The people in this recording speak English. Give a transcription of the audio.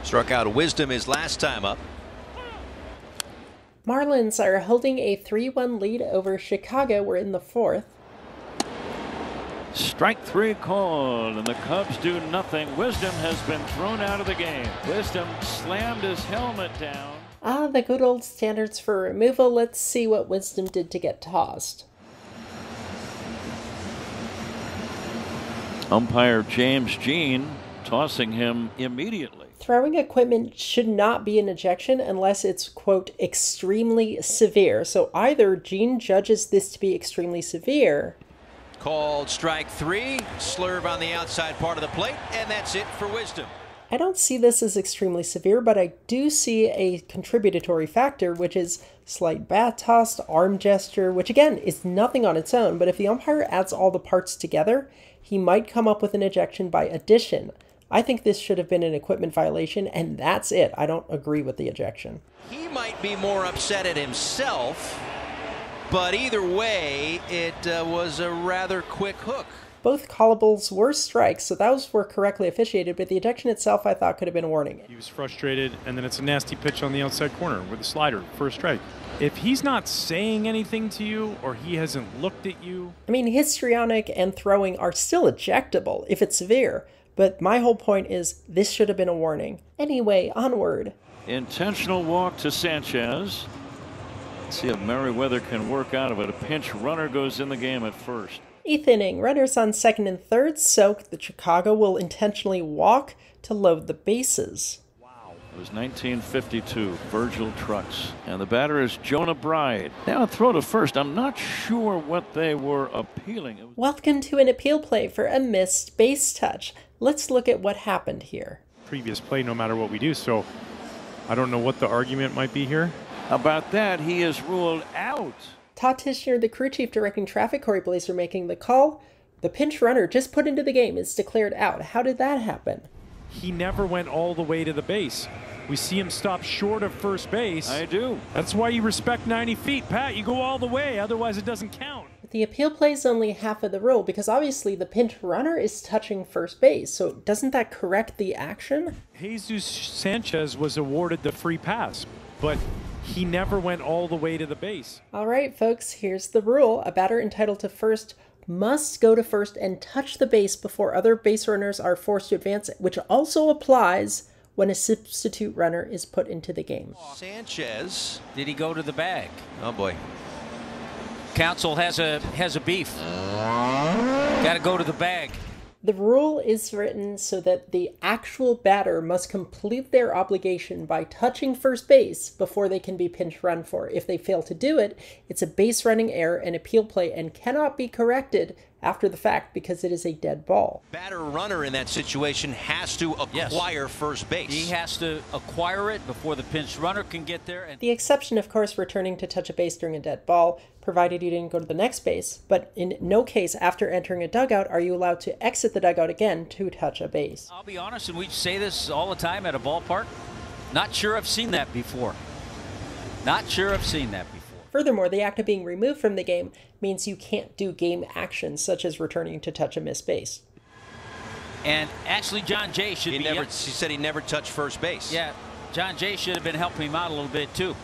Struck out Wisdom his last time up. Marlins are holding a 3-1 lead over Chicago. We're in the fourth. Strike three called, and the Cubs do nothing. Wisdom has been thrown out of the game. Wisdom slammed his helmet down. The good old standards for removal. Let's see what Wisdom did to get tossed. Umpire James Jean tossing him immediately. Throwing equipment should not be an ejection unless it's, quote, extremely severe. So either Jean judges this to be extremely severe. Called strike three. Slurve on the outside part of the plate, and that's it for Wisdom. I don't see this as extremely severe, but I do see a contributory factor, which is slight bat toss, arm gesture, which again is nothing on its own, but if the umpire adds all the parts together, he might come up with an ejection by addition. I think this should have been an equipment violation, and that's it. I don't agree with the ejection. He might be more upset at himself, but either way, it was a rather quick hook. Both callables were strikes, so those were correctly officiated, but the ejection itself I thought could have been a warning. He was frustrated, and then it's a nasty pitch on the outside corner with a slider, first strike. If he's not saying anything to you or he hasn't looked at you... I mean, histrionic and throwing are still ejectable if it's severe, but my whole point is this should have been a warning. Anyway, onward. Intentional walk to Sanchez. Let's see if Merriweather can work out of it. A pinch runner goes in the game at first. 8th inning, runners on second and third, so the Chicago will intentionally walk to load the bases. It was 1952, Virgil Trucks, and the batter is Jonah Bride. Now a throw to first. I'm not sure what they were appealing. Welcome to an appeal play for a missed base touch. Let's look at what happened here. Previous play no matter what we do, so I don't know what the argument might be here. How about that? He is ruled out. Todd Tishner, the crew chief directing traffic, Corey Blazer making the call. The pinch runner just put into the game is declared out. How did that happen? He never went all the way to the base. We see him stop short of first base. I do. That's why you respect 90 feet. Pat, you go all the way, otherwise it doesn't count. The appeal play is only half of the rule because obviously the pinch runner is touching first base. So doesn't that correct the action? Jesus Sanchez was awarded the free pass, but he never went all the way to the base. All right, folks, here's the rule. A batter entitled to first must go to first and touch the base before other base runners are forced to advance, which also applies when a substitute runner is put into the game. Sanchez. Did he go to the bag? Oh boy. Counsel has a beef. Got to go to the bag. The rule is written so that the actual batter must complete their obligation by touching first base before they can be pinch run for. If they fail to do it, it's a base running error and appeal play and cannot be corrected after the fact because it is a dead ball. Batter runner in that situation has to acquire first base. He has to acquire it before the pinch runner can get there. And the exception, of course, returning to touch a base during a dead ball, provided you didn't go to the next base. But in no case after entering a dugout are you allowed to exit the dugout again to touch a base. I'll be honest, and we say this all the time at a ballpark, not sure I've seen that before. Not sure I've seen that before. Furthermore, the act of being removed from the game means you can't do game actions such as returning to touch a missed base. And actually, John Jay should be... He said he never touched first base. Yeah, John Jay should have been helping him out a little bit, too.